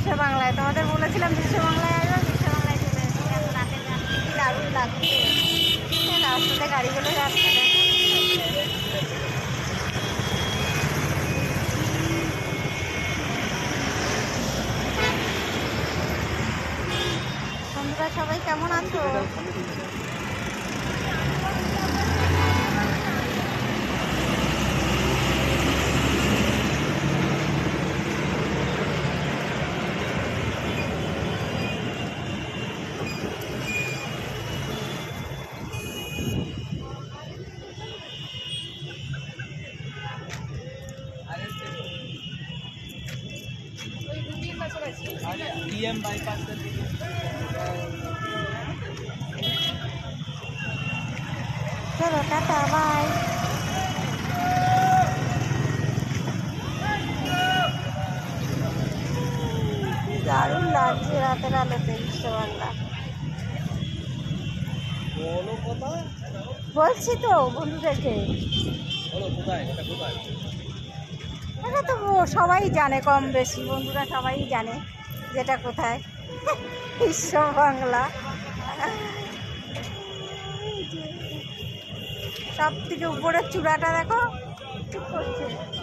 বিশ্ব বাংলায়। তোমাদের বলেছিলাম বিশ্ব বাংলায় আসবে, বিশ্ব বাংলায় চলে এসেছি। এখন রাতের গানটি কি দারুণ লাগছে, রাস্তাতে গাড়িগুলো যাচ্ছে দেখো। বন্ধুরা সবাই কেমন আছো? চলো টাটা বাই। দারুণ লাগছে রাতের আলোতে বিশ্ব বাংলা। বলছি তো বন্ধুদেরকে, এটা তো সবাই জানে, কম বেশি বন্ধুরা সবাই জানে যেটা কোথায়। বিশ্ব বাংলা সব থেকে উপরের চূড়াটা দেখো, ঠিক করছে।